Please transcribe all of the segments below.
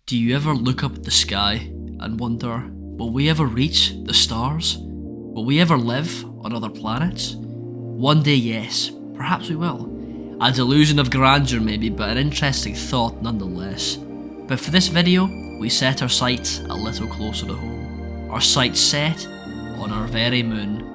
Do you ever look up at the sky and wonder, will we ever reach the stars? Will we ever live on other planets? One day, yes, perhaps we will. A delusion of grandeur maybe, but an interesting thought nonetheless. But for this video, we set our sights a little closer to home. Our sights set on our very moon.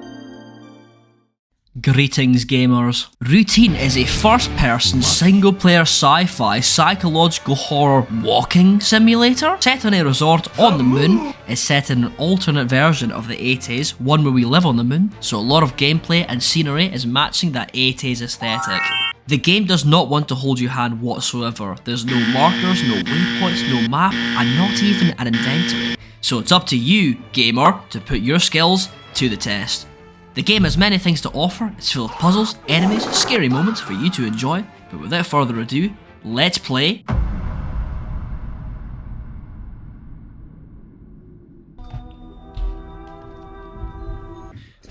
Greetings gamers. Routine is a first-person, single-player sci-fi psychological horror walking simulator set on a resort on the moon. It's set in an alternate version of the 80s, one where we live on the moon, so a lot of gameplay and scenery is matching that 80s aesthetic. The game does not want to hold your hand whatsoever. There's no markers, no waypoints, no map, and not even an inventory. So it's up to you, gamer, to put your skills to the test. The game has many things to offer. It's full of puzzles, enemies, scary moments for you to enjoy, but without further ado, let's play.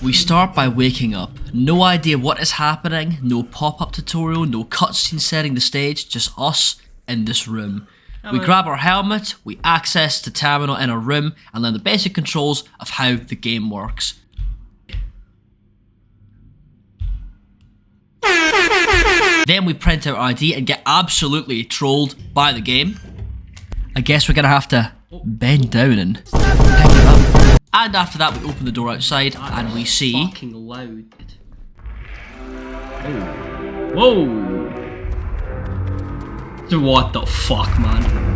We start by waking up. No idea what is happening, no pop-up tutorial, no cutscene setting the stage, just us in this room. We grab our helmet, we access the terminal in our room, and learn the basic controls of how the game works. Then we print our ID and get absolutely trolled by the game. I guess we're gonna have to bend down and pick it up. And after that we open the door outside and we see... Fucking loud. Oh. Whoa! What the fuck, man?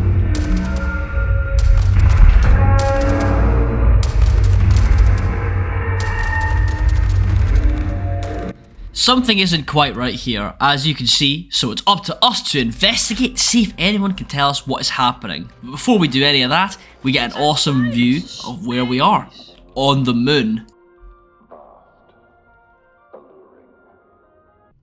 Something isn't quite right here, as you can see, so it's up to us to investigate and see if anyone can tell us what is happening. But before we do any of that, we get an awesome view of where we are, on the moon.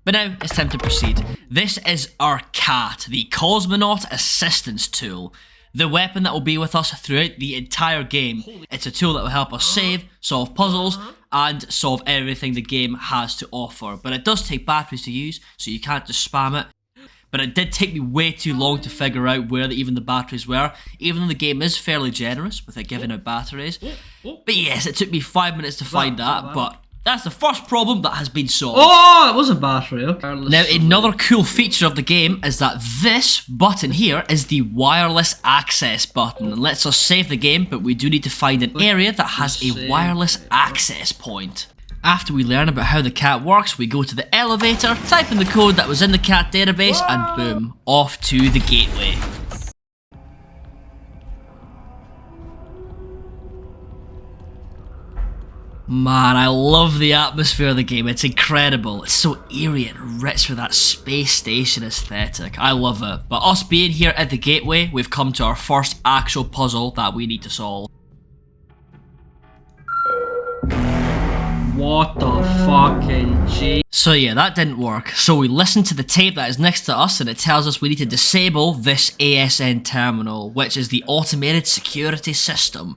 But now, it's time to proceed. This is our CAT, the Cosmonaut Assistance Tool. The weapon that will be with us throughout the entire game. It's a tool that will help us save, solve puzzles, and solve everything the game has to offer. But it does take batteries to use, so you can't just spam it. But it did take me way too long to figure out where even the batteries were, even though the game is fairly generous with it giving out batteries. But yes, it took me 5 minutes to find that, but that's the first problem that has been solved. Oh, it was a battery, okay. Now, another cool feature of the game is that this button here is the wireless access button. It lets us save the game, but we do need to find an area that has a wireless access point. After we learn about how the CAT works, we go to the elevator, type in the code that was in the CAT database, and boom, off to the gateway. Man, I love the atmosphere of the game, it's incredible. It's so eerie and rich with that space station aesthetic. I love it. But us being here at the gateway, we've come to our first actual puzzle that we need to solve. What the fucking G? So yeah, that didn't work. So we listen to the tape that is next to us and it tells us we need to disable this ASN terminal, which is the automated security system.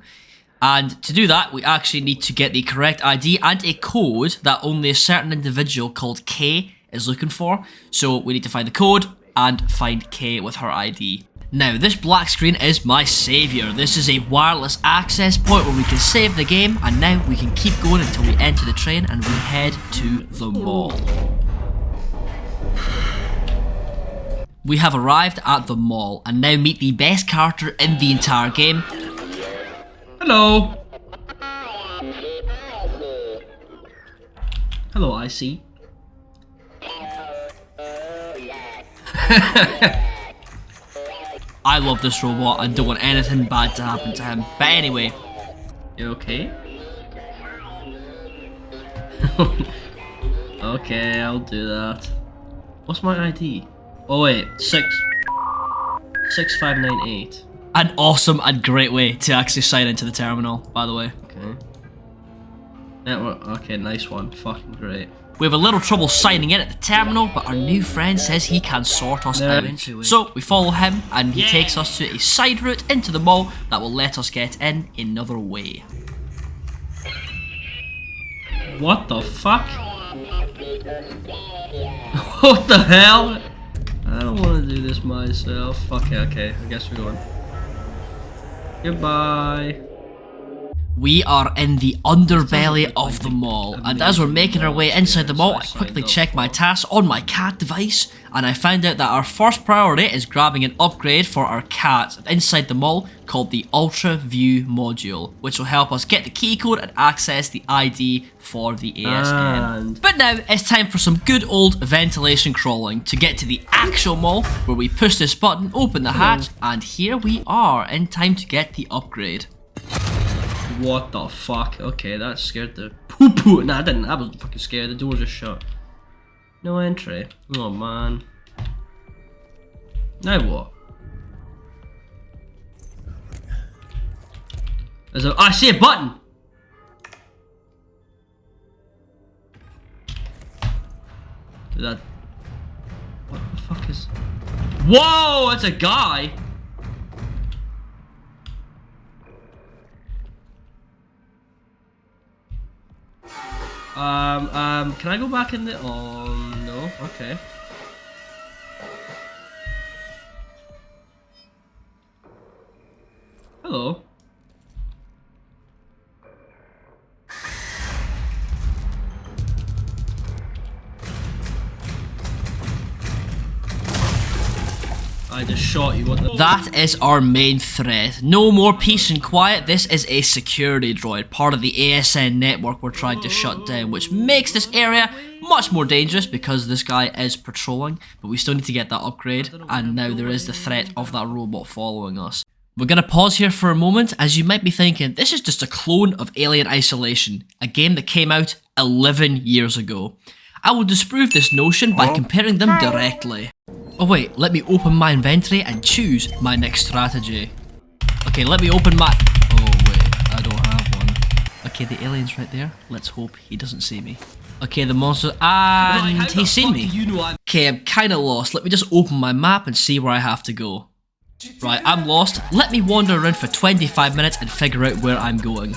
And to do that, we actually need to get the correct ID and a code that only a certain individual called K is looking for. So we need to find the code and find K with her ID. Now, this black screen is my savior. This is a wireless access point where we can save the game, and now we can keep going until we enter the train and we head to the mall. We have arrived at the mall and now meet the best character in the entire game. Hello. Hello, I see. I love this robot and don't want anything bad to happen to him. But anyway. You okay? Okay, I'll do that. What's my ID? Oh wait, 6598. An awesome and great way to actually sign into the terminal, by the way. Okay. Network, okay, nice one. Fucking great. We have a little trouble signing in at the terminal, but our new friend says he can sort us out. So we follow him, and he takes us to a side route into the mall that will let us get in another way. What the fuck? What the hell? I don't want to do this myself. Okay, I guess we're going. Goodbye. We are in the underbelly of the mall, and as we're making our way inside the mall, I quickly checked my tasks on my cat device, and I found out that our first priority is grabbing an upgrade for our cat inside the mall called the Ultra View module, which will help us get the key code and access the ID for the ASN. But now it's time for some good old ventilation crawling to get to the actual mall, where we push this button, open the hatch, and here we are in time to get the upgrade. What the fuck? Okay, that scared the poo-poo. Nah, I didn't. I wasn't fucking scared. The door just shut. No entry. Oh, man. Now what? There's a... I see a button! Did that... What the fuck is... Whoa! It's a guy! Can I go back in the... Oh, no. Okay. Hello. I just shot you, what the... That is our main threat. No more peace and quiet. This is a security droid, part of the ASN network we're trying to shut down, which makes this area much more dangerous because this guy is patrolling, but we still need to get that upgrade, and now there is the threat of that robot following us. We're gonna pause here for a moment, as you might be thinking, this is just a clone of Alien Isolation, a game that came out 11 years ago. I will disprove this notion by comparing them directly. Oh wait, let me open my inventory and choose my next strategy. Okay, let me open my... Oh wait, I don't have one. Okay, the alien's right there. Let's hope he doesn't see me. Okay, the monster... And he's seen me. Okay, I'm kinda lost. Let me just open my map and see where I have to go. Right, I'm lost. Let me wander around for 25 minutes and figure out where I'm going.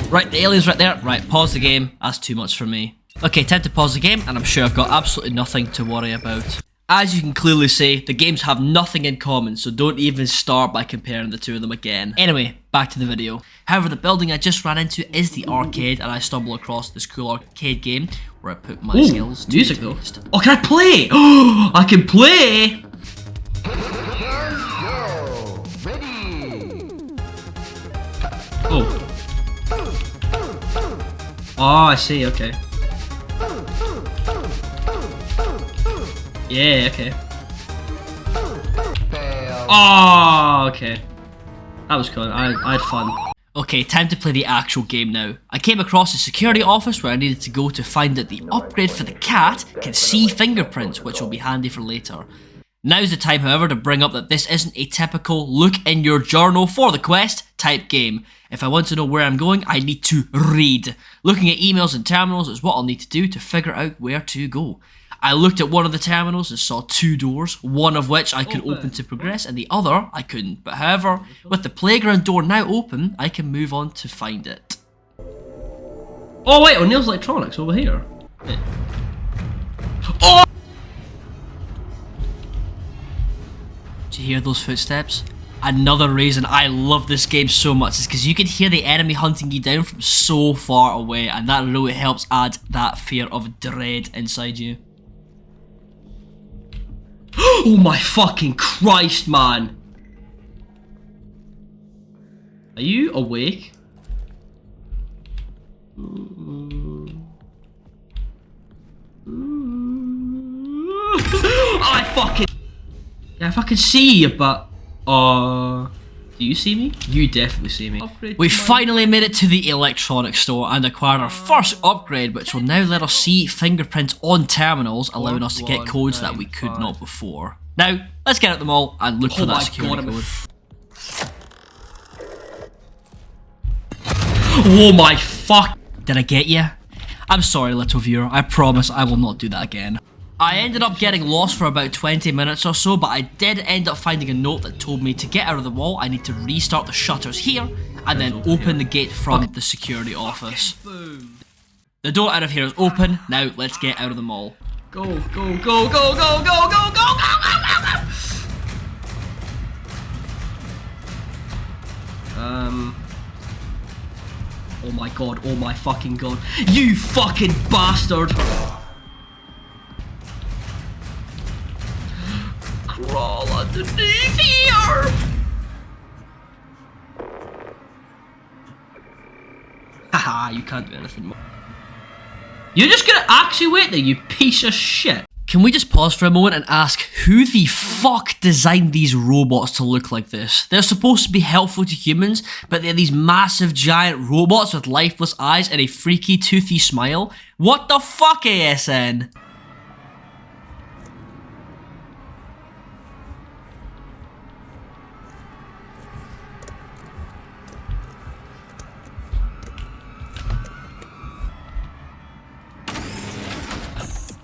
Right, the alien's right there. Right, pause the game. That's too much for me. Okay, time to pause the game, and I'm sure I've got absolutely nothing to worry about. As you can clearly see, the games have nothing in common, so don't even start by comparing the two of them again. Anyway, back to the video. However, the building I just ran into is the arcade, and I stumbled across this cool arcade game where I put my skills to music though. Oh, can I play? Oh, I can play! Oh. Oh, I see, okay. Yeah, okay. Oh, okay. That was cool. I had fun. Okay, time to play the actual game now. I came across a security office where I needed to go to find that the upgrade for the cat can see fingerprints, which will be handy for later. Now's the time, however, to bring up that this isn't a typical look in your journal for the quest type game. If I want to know where I'm going, I need to read. Looking at emails and terminals is what I'll need to do to figure out where to go. I looked at one of the terminals and saw two doors, one of which I could open to progress and the other I couldn't. But however, with the playground door now open, I can move on to find it. Oh wait, O'Neill's Electronics over here. Wait. Oh! Did you hear those footsteps? Another reason I love this game so much is because you can hear the enemy hunting you down from so far away, and that really helps add that fear of dread inside you. Oh my fucking Christ, man! Are you awake? I fucking... Yeah, I fucking see you, but... do you see me? You definitely see me. We finally made it to the electronics store and acquired our first upgrade, which will now let us see fingerprints on terminals, allowing us to get codes that we could not before. Now, let's get at them all and look for that security code. Oh my fuck! Did I get you? I'm sorry, little viewer. I promise I will not do that again. I ended up getting lost for about 20 minutes or so, but I did end up finding a note that told me to get out of the wall, I need to restart the shutters here, and then open the gate from the security office. The door out of here is open, now let's get out of the mall. Go, go, go, go, go, go, go, go, go, go, go! Oh my god, oh my fucking god. You fucking bastard! Crawl underneath here! Haha, you can't do anything more. You're just gonna actually wait there, you piece of shit! Can we just pause for a moment and ask who the fuck designed these robots to look like this? They're supposed to be helpful to humans, but they're these massive giant robots with lifeless eyes and a freaky toothy smile? What the fuck, ASN?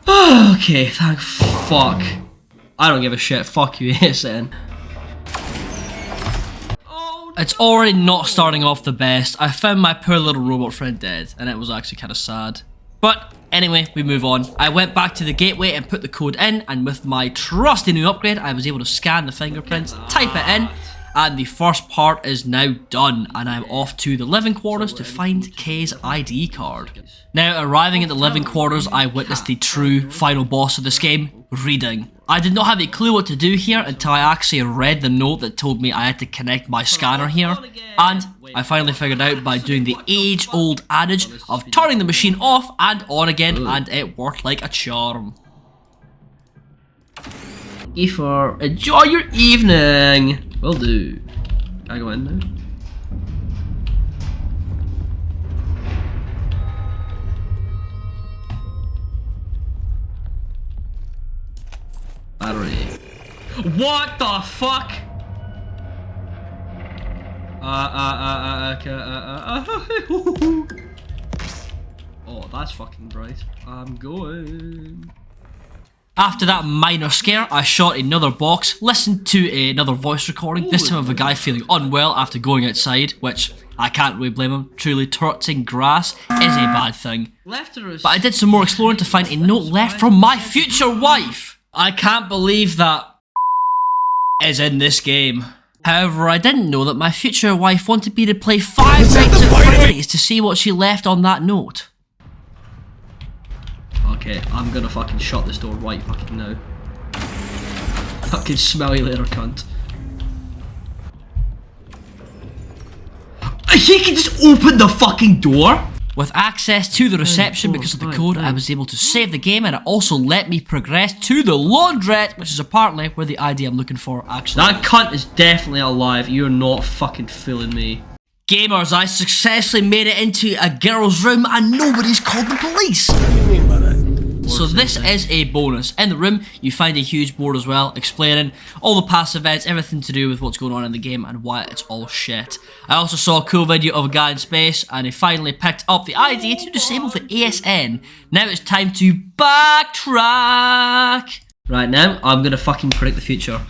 Okay, thank fuck. I don't give a shit. Fuck you, ASN. It's already not starting off the best. I found my poor little robot friend dead, and it was actually kind of sad. But anyway, we move on. I went back to the gateway and put the code in, and with my trusty new upgrade, I was able to scan the fingerprints, type it in, and the first part is now done, and I'm off to the living quarters to find Kay's ID card. Now, arriving at the living quarters, I witnessed the true final boss of this game, reading. I did not have a clue what to do here until I actually read the note that told me I had to connect my scanner here, and I finally figured out by doing the age-old adage of turning the machine off and on again, and it worked like a charm. Ether, enjoy your evening! Will do. Can I go in now? Battery. What the fuck? Oh, that's fucking bright. I'm going. After that minor scare, I shot another box, listened to another voice recording, this time of a guy feeling unwell after going outside, which I can't really blame him. Truly, touching grass is a bad thing. But I did some more exploring to find a note left from my future wife. I can't believe that is in this game. However, I didn't know that my future wife wanted me to play 5 Nights at Freddy's to see what she left on that note. Okay, I'm gonna fucking shut this door right fucking now. Fucking smell you later, cunt. He can just open the fucking door? With access to the reception because of the code, I was able to save the game, and it also let me progress to the laundrette, which is apparently where the ID I'm looking for actually. That cunt is definitely alive. You're not fucking fooling me. Gamers, I successfully made it into a girl's room and nobody's called the police. So this is a bonus. In the room, you find a huge board as well, explaining all the past events, everything to do with what's going on in the game and why it's all shit. I also saw a cool video of a guy in space, and he finally picked up the idea to disable the ASN. Now it's time to backtrack. Right now, I'm gonna fucking predict the future.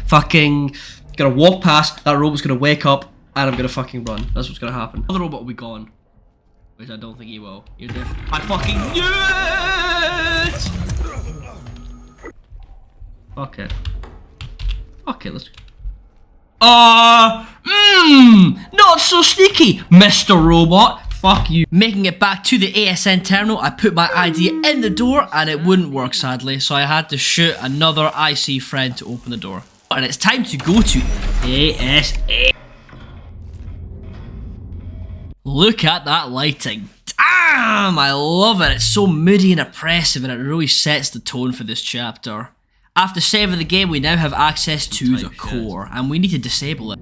Fucking gonna walk past, that robot's gonna wake up, and I'm gonna fucking run. That's what's gonna happen. The robot will be gone. Which I don't think he will. You're different. I fucking knew it! Fuck it. Fuck it, let's... not so sneaky, Mr. Robot. Fuck you. Making it back to the ASN terminal, I put my ID in the door and it wouldn't work sadly, so I had to shoot another IC friend to open the door. And it's time to go to ASN. Look at that lighting. Damn, I love it. It's so moody and oppressive, and it really sets the tone for this chapter. After saving the game, we now have access to the core, and we need to disable it.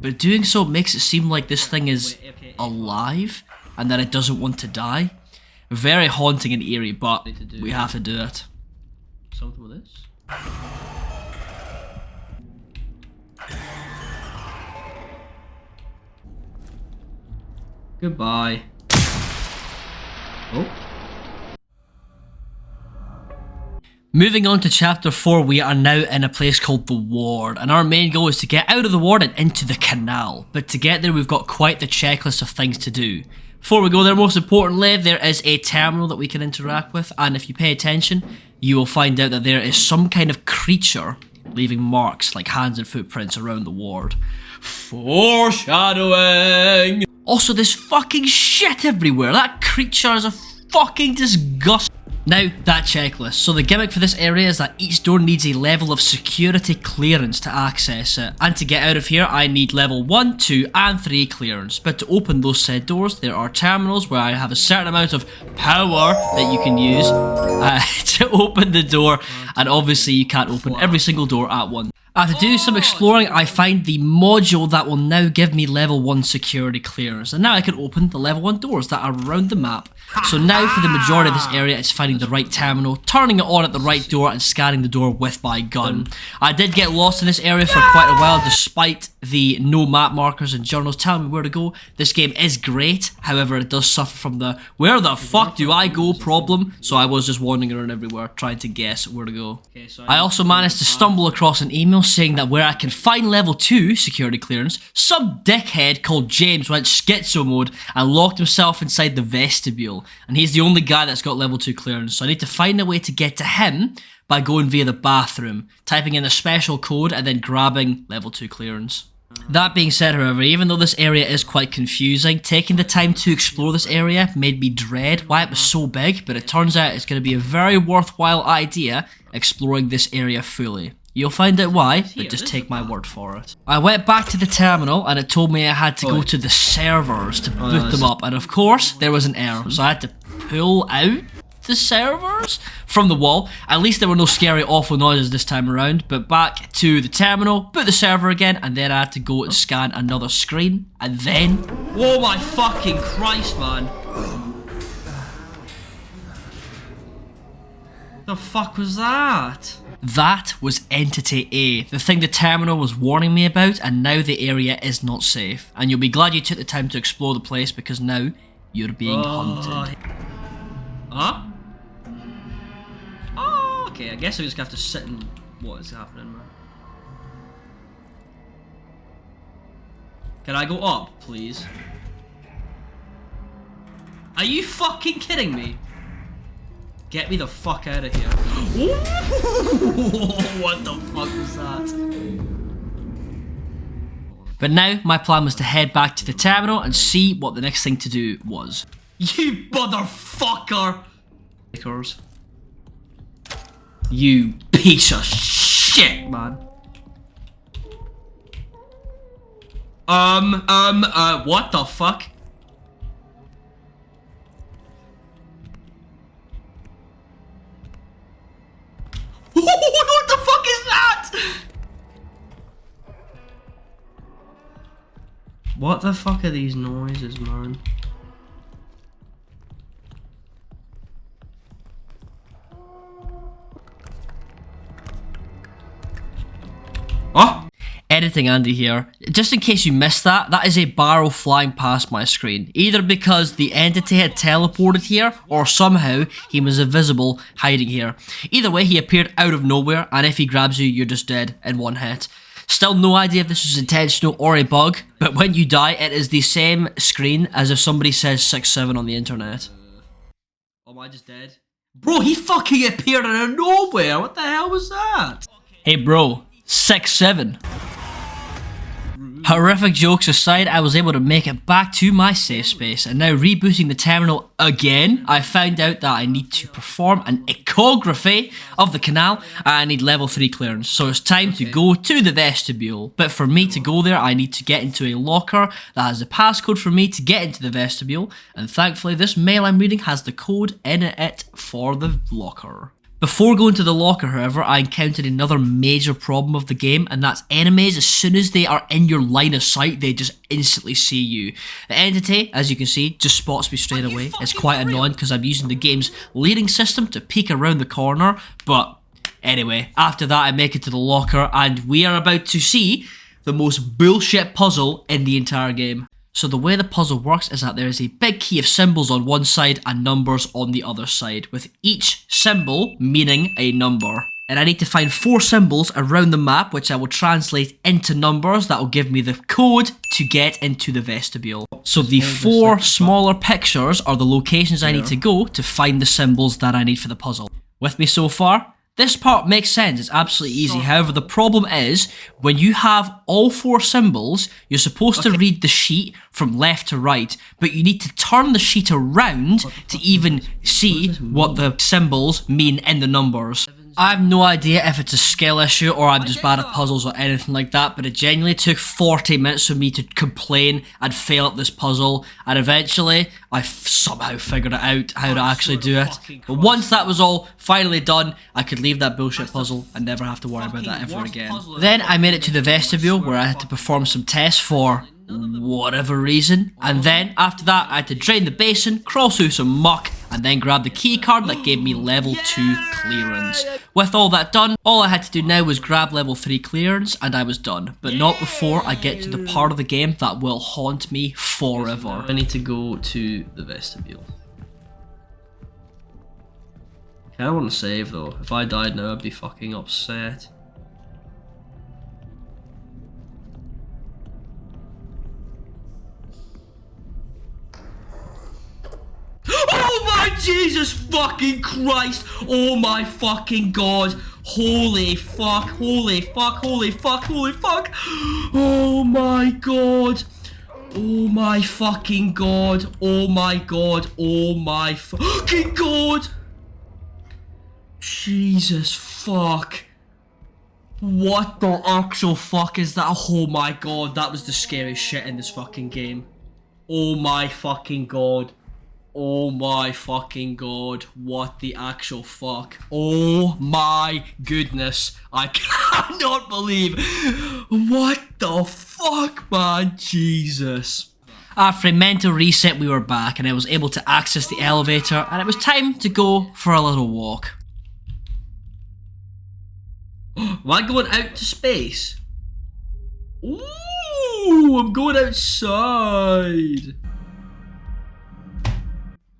But doing so makes it seem like this thing is alive, and that it doesn't want to die. Very haunting and eerie, but we have to do it. Something with this? Goodbye. Oh. Moving on to chapter 4, we are now in a place called the ward, and our main goal is to get out of the ward and into the canal. But to get there, we've got quite the checklist of things to do. Before we go there, most importantly, there is a terminal that we can interact with, and if you pay attention, you will find out that there is some kind of creature leaving marks like hands and footprints around the ward. Foreshadowing! Also, there's fucking shit everywhere. That creature is a fucking disgust. Now, that checklist. So the gimmick for this area is that each door needs a level of security clearance to access it. And to get out of here, I need level 1, 2 and 3 clearance. But to open those said doors, there are terminals where I have a certain amount of power that you can use to open the door. And obviously you can't open every single door at once. After doing some exploring, I find the module that will now give me level 1 security clearance. And now I can open the level 1 doors that are around the map. So now for the majority of this area, it's finding the right terminal, turning it on at the right door and scanning the door with my gun. I did get lost in this area for quite a while despite the no map markers and journals telling me where to go. This game is great, however it does suffer from the where the fuck do I go problem, so I was just wandering around everywhere trying to guess where to go. I also managed to stumble across an email saying that where I can find level 2 security clearance, some dickhead called James went schizo mode and locked himself inside the vestibule, and he's the only guy that's got level 2 clearance, so I need to find a way to get to him by going via the bathroom, typing in a special code and then grabbing level 2 clearance. That being said, however, even though this area is quite confusing, taking the time to explore this area made me dread why it was so big, but it turns out it's going to be a very worthwhile idea exploring this area fully. You'll find out why, but just take my word for it. I went back to the terminal and it told me I had to go to the servers to boot them up, and of course there was an error, so I had to pull out the servers from the wall. At least there were no scary awful noises this time around, but back to the terminal, boot the server again, and then I had to go and scan another screen, and then... Oh my fucking Christ, man. The fuck was that? That was Entity A, the thing the terminal was warning me about, and now the area is not safe. And you'll be glad you took the time to explore the place because now you're being hunted. Huh? Oh, okay, I guess I just have to sit and... What is happening, man? Can I go up, please? Are you fucking kidding me? Get me the fuck out of here. What the fuck was that? But now, my plan was to head back to the terminal and see what the next thing to do was. You motherfucker! You piece of shit, man. What the fuck? What the fuck is that? What the fuck are these noises, man? Oh! Editing Andy here. Just in case you missed that, that is a barrel flying past my screen. Either because the entity had teleported here, or somehow he was invisible hiding here. Either way, he appeared out of nowhere, and if he grabs you, you're just dead in one hit. Still no idea if this was intentional or a bug, but when you die, it is the same screen as if somebody says 6-7 on the internet. Oh, am I just dead? Bro, he fucking appeared out of nowhere! What the hell was that? Hey bro, 6-7. Horrific jokes aside, I was able to make it back to my safe space, and now rebooting the terminal again, I found out that I need to perform an echography of the canal, and I need level 3 clearance, so it's time to go to the vestibule. But for me to go there, I need to get into a locker that has the passcode for me to get into the vestibule, and thankfully this mail I'm reading has the code in it for the locker. Before going to the locker, however, I encountered another major problem of the game, and that's enemies. As soon as they are in your line of sight, they just instantly see you. The entity, as you can see, just spots me straight away. It's quite annoying because I'm using the game's leading system to peek around the corner, but anyway, after that I make it to the locker, and we are about to see the most bullshit puzzle in the entire game. So the way the puzzle works is that there is a big key of symbols on one side and numbers on the other side, with each symbol meaning a number. And I need to find 4 symbols around the map, which I will translate into numbers that will give me the code to get into the vestibule. So the 4 smaller pictures are the locations I need to go to find the symbols that I need for the puzzle. With me so far? This part makes sense, it's absolutely easy. However, the problem is, when you have all 4 symbols, you're supposed to read the sheet from left to right, but you need to turn the sheet around to even see what the symbols mean in the numbers. I have no idea if it's a skill issue or I'm just bad at puzzles or anything like that, but it genuinely took 40 minutes for me to complain and fail at this puzzle, and eventually I somehow figured it out how to actually do it. But once that was all finally done, I could leave that bullshit puzzle and never have to worry about that ever again. Then I made it to the vestibule where I had to perform some tests for whatever reason, and then after that I had to drain the basin, crawl through some muck, and then grab the key card that gave me level 2 clearance. With all that done, all I had to do now was grab level 3 clearance and I was done, but not before I get to the part of the game that will haunt me forever. I need to go to the vestibule. I kinda wanna save though. If I died now I'd be fucking upset. Oh my Jesus fucking Christ! Oh my fucking God! Holy fuck! Holy fuck! Holy fuck! Holy fuck! Oh my God! Oh my fucking God! Oh my God! Oh my fucking God! Jesus fuck! What the actual fuck is that? Oh my God! That was the scariest shit in this fucking game. Oh my fucking God! Oh my fucking God, what the actual fuck? Oh my goodness, I cannot believe, what the fuck, man, Jesus. After a mental reset, we were back and I was able to access the elevator, and it was time to go for a little walk. Am I going out to space? Ooh, I'm going outside.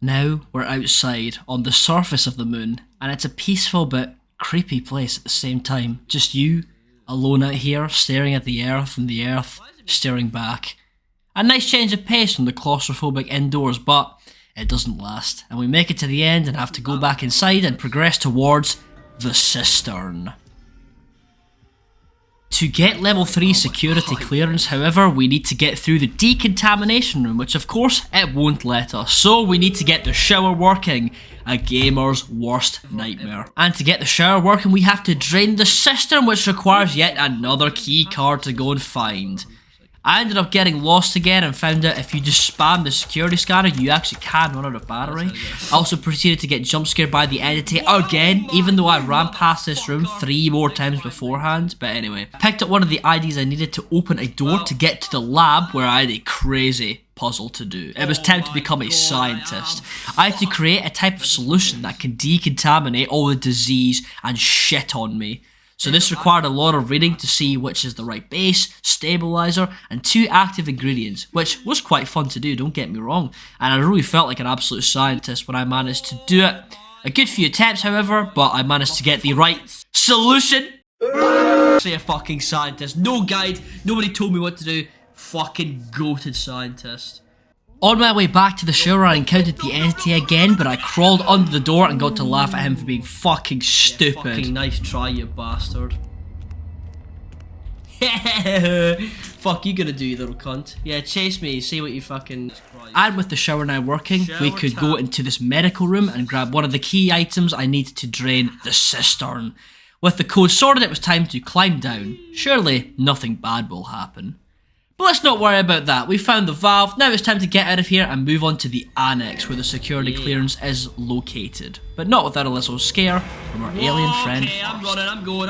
Now we're outside on the surface of the moon, and it's a peaceful but creepy place at the same time. Just you, alone out here, staring at the earth and the earth staring back. A nice change of pace from the claustrophobic indoors, but it doesn't last, and we make it to the end and have to go back inside and progress towards the cistern. To get level 3 security clearance, however, we need to get through the decontamination room, which of course it won't let us. So we need to get the shower working, a gamer's worst nightmare. And to get the shower working, we have to drain the cistern, which requires yet another key card to go and find. I ended up getting lost again and found out if you just spam the security scanner, you actually can run out of battery. I also proceeded to get jump scared by the entity again, even though I ran past this room 3 more times beforehand. But anyway, I picked up one of the IDs I needed to open a door to get to the lab where I had a crazy puzzle to do. It was time to become a scientist. I had to create a type of solution that can decontaminate all the disease and shit on me. So this required a lot of reading to see which is the right base, stabilizer, and 2 active ingredients, which was quite fun to do, don't get me wrong, and I really felt like an absolute scientist when I managed to do it. A good few attempts, however, but I managed to get the right solution. Say a fucking scientist, no guide, nobody told me what to do, fucking goated scientist. On my way back to the shower, I encountered the entity again, but I crawled under the door and got to laugh at him for being fucking stupid. Fucking nice try, you bastard. Fuck you gonna do, you little cunt. Yeah, chase me, see what you fucking... And with the shower now working, we could go into this medical room and grab one of the key items I needed to drain the cistern. With the code sorted, it was time to climb down. Surely, nothing bad will happen. But let's not worry about that. We found the valve, now it's time to get out of here and move on to the annex where the security clearance is located. But not without a little scare from our alien friend. Okay, I'm running, I'm going.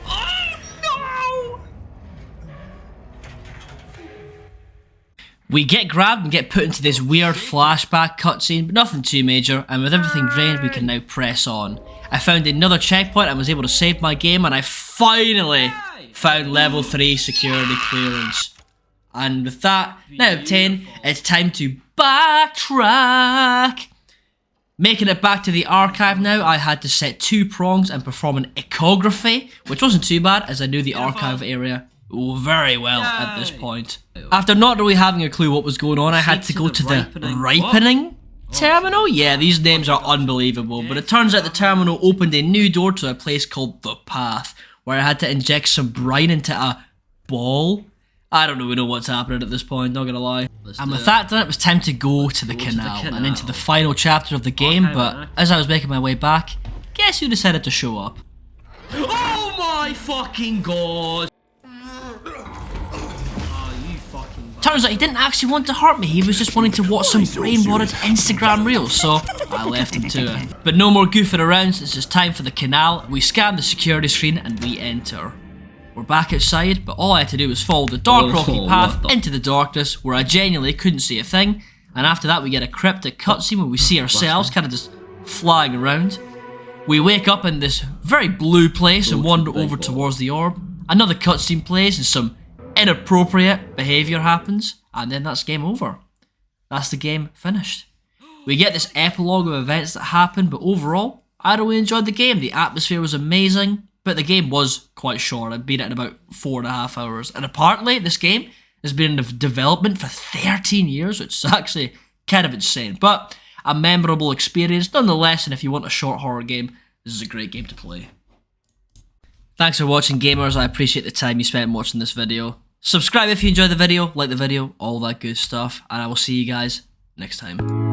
Oh no! We get grabbed and get put into this weird flashback cutscene, but nothing too major, and with everything drained we can now press on. I found another checkpoint and was able to save my game, and I finally found level 3 security clearance. And with that now obtained, it's time to backtrack. Making it back to the archive now, I had to set 2 prongs and perform an ecography, which wasn't too bad as I knew the archive area very well at this point. After not really having a clue what was going on, I had to go to the ripening Terminal? Yeah, these names are unbelievable, but it turns out the terminal opened a new door to a place called The Path, where I had to inject some brine into a ball. I don't really know what's happening at this point, not gonna lie. And with that done, it was time to go to the canal and into the final chapter of the game, but as I was making my way back, guess who decided to show up? Oh my fucking god! Turns out he didn't actually want to hurt me, he was just wanting to watch some brain-rotted Instagram reels, so I left him to it. But no more goofing around, it's just time for the canal. We scan the security screen and we enter. We're back outside, but all I had to do was follow the dark rocky path into the darkness, where I genuinely couldn't see a thing, and after that we get a cryptic cutscene where we see ourselves kind of just flying around. We wake up in this very blue place and wander over towards the orb. Another cutscene plays and some inappropriate behaviour happens, and then that's game over. That's the game finished. We get this epilogue of events that happened, but overall, I really enjoyed the game. The atmosphere was amazing, but the game was quite short. I beat it in about 4.5 hours, and apparently this game has been in development for 13 years, which is actually kind of insane, but a memorable experience nonetheless, and if you want a short horror game, this is a great game to play. Thanks for watching, gamers. I appreciate the time you spent watching this video. Subscribe if you enjoyed the video, like the video, all that good stuff, and I will see you guys next time.